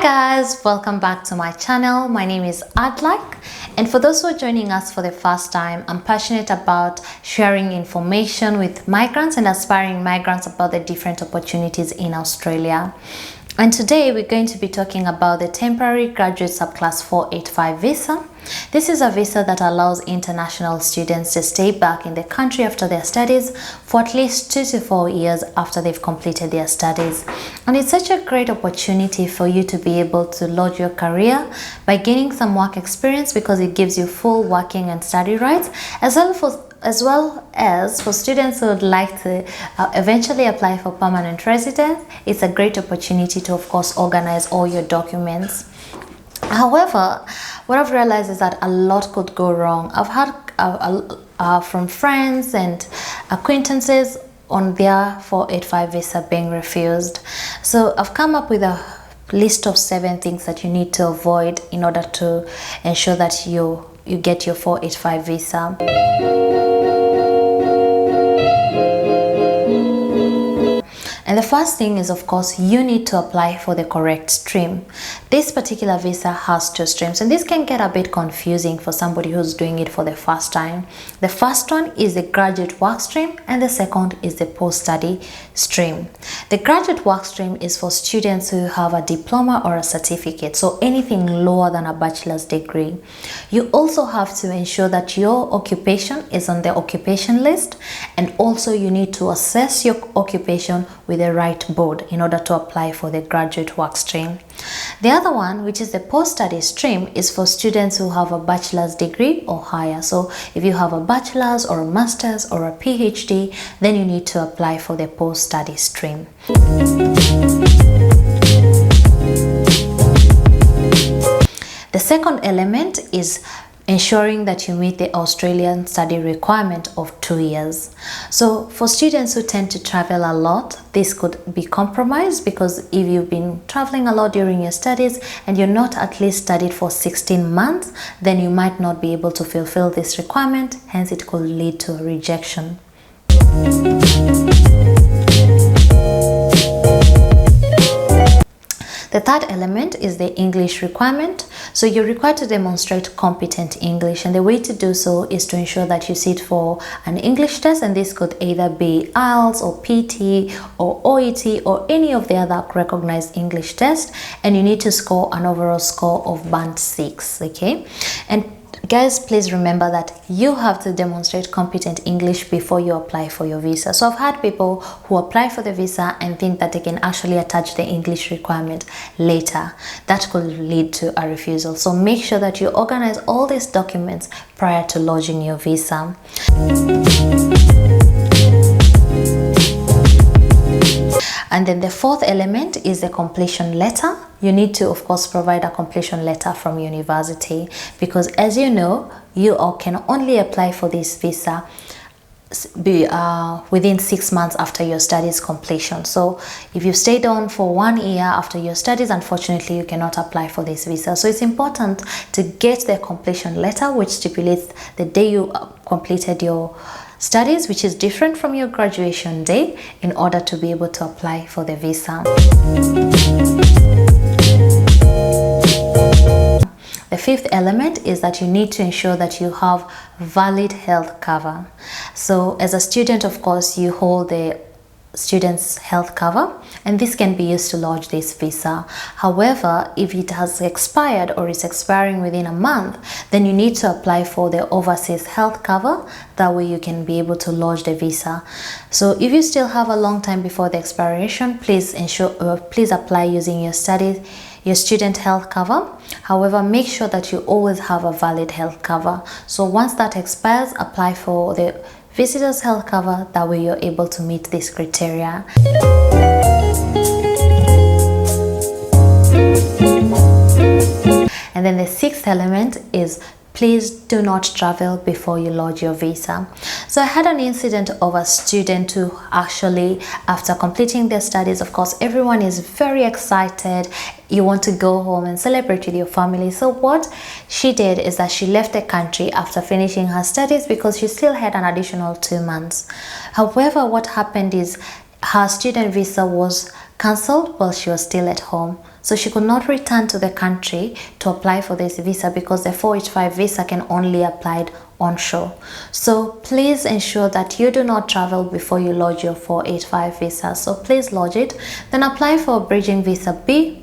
Guys, welcome back to my channel. My name is Adlak, and for those who are joining us for the first time, I'm passionate about sharing information with migrants and aspiring migrants about the different opportunities in Australia. And today we're going to be talking about the temporary graduate subclass 485 visa. This is a visa that allows international students to stay back in the country after their studies for at least 2 to 4 years after they've completed their studies. And it's such a great opportunity for you to be able to launch your career by gaining some work experience, because it gives you full working and study rights, as well as for students who would like to eventually apply for permanent residence. It's a great opportunity to, of course, organize all your documents. However, what I've realized is that a lot could go wrong. I've had from friends and acquaintances on their 485 visa being refused. So I've come up with a list of 7 things that you need to avoid in order to ensure that you get your 485 visa. And the first thing is, of course, you need to apply for the correct stream. This particular visa has 2 streams, and this can get a bit confusing for somebody who's doing it for the first time. The first one is the graduate work stream, and the second is the post-study stream. The graduate work stream is for students who have a diploma or a certificate, so anything lower than a bachelor's degree. You also have to ensure that your occupation is on the occupation list, and also you need to assess your occupation with the right board in order to apply for the graduate work stream. The other one, which is the post-study stream, is for students who have a bachelor's degree or higher. So if you have a bachelor's or a master's or a PhD, then you need to apply for the post-study stream. The second element is ensuring that you meet the Australian study requirement of 2 years. So for students who tend to travel a lot, this could be compromised, because if you've been traveling a lot during your studies and you're not at least studied for 16 months, then you might not be able to fulfill this requirement. Hence, it could lead to a rejection. The third element is the English requirement. So you're required to demonstrate competent English, and the way to do so is to ensure that you sit for an English test, and this could either be IELTS or PT or OET or any of the other recognized English tests, and you need to score an overall score of band 6, okay? And guys, please remember that you have to demonstrate competent English before you apply for your visa. So I've had people who apply for the visa and think that they can actually attach the English requirement later. That could lead to a refusal. So make sure that you organize all these documents prior to lodging your visa. And then the fourth element is the completion letter. You need to, of course, provide a completion letter from university, because as you know, you can only apply for this visa within 6 months after your studies completion. So if you've stayed on for 1 year after your studies, unfortunately you cannot apply for this visa. So it's important to get the completion letter, which stipulates the day you completed your studies, which is different from your graduation day, in order to be able to apply for the visa. The fifth element is that you need to ensure that you have valid health cover. So as a student, of course, you hold the student's health cover, and this can be used to lodge this visa. However, if it has expired or is expiring within a month, then you need to apply for the overseas health cover. That way you can be able to lodge the visa. So if you still have a long time before the expiration, please apply using your student health cover. However, make sure that you always have a valid health cover. So once that expires, apply for the visitor's health cover. That way you're able to meet this criteria. And then the sixth element is, please do not travel before you lodge your visa. So I had an incident of a student who actually, after completing their studies, of course, everyone is very excited. You want to go home and celebrate with your family. So what she did is that she left the country after finishing her studies, because she still had an additional 2 months. However, what happened is, her student visa was cancelled while she was still at home. So she could not return to the country to apply for this visa because the 485 visa can only be applied onshore. So please ensure that you do not travel before you lodge your 485 visa. So please lodge it, then apply for bridging visa B,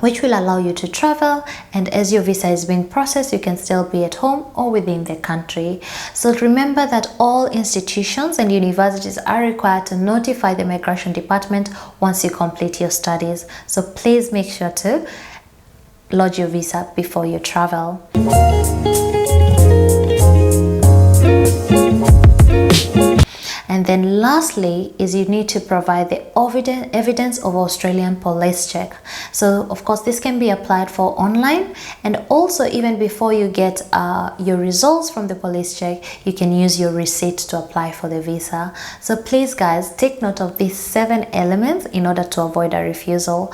which will allow you to travel, and as your visa is being processed, you can still be at home or within the country. So remember that all institutions and universities are required to notify the Immigration Department once you complete your studies. So please make sure to lodge your visa before you travel. And then lastly is you need to provide the evidence of Australian police check. So of course this can be applied for online, and also even before you get your results from the police check, you can use your receipt to apply for the visa. So please guys, take note of these 7 elements in order to avoid a refusal.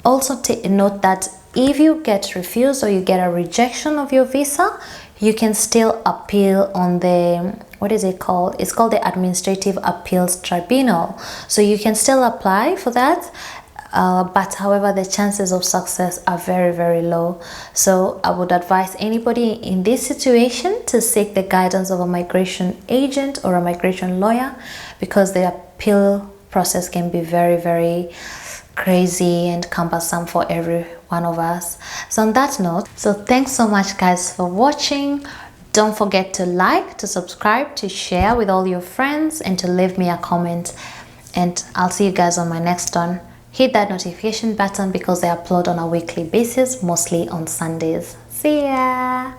Also note that if you get refused or you get a rejection of your visa, you can still appeal on the, what is it called? It's called the Administrative Appeals Tribunal. So you can still apply for that, but however the chances of success are very, very low. So I would advise anybody in this situation to seek the guidance of a migration agent or a migration lawyer, because the appeal process can be very, very crazy and cumbersome for every one of us. So on that note, so thanks so much guys for watching. Don't forget to like, to subscribe, to share with all your friends, and to leave me a comment. And I'll see you guys on my next one. Hit that notification button because I upload on a weekly basis, mostly on Sundays. See ya!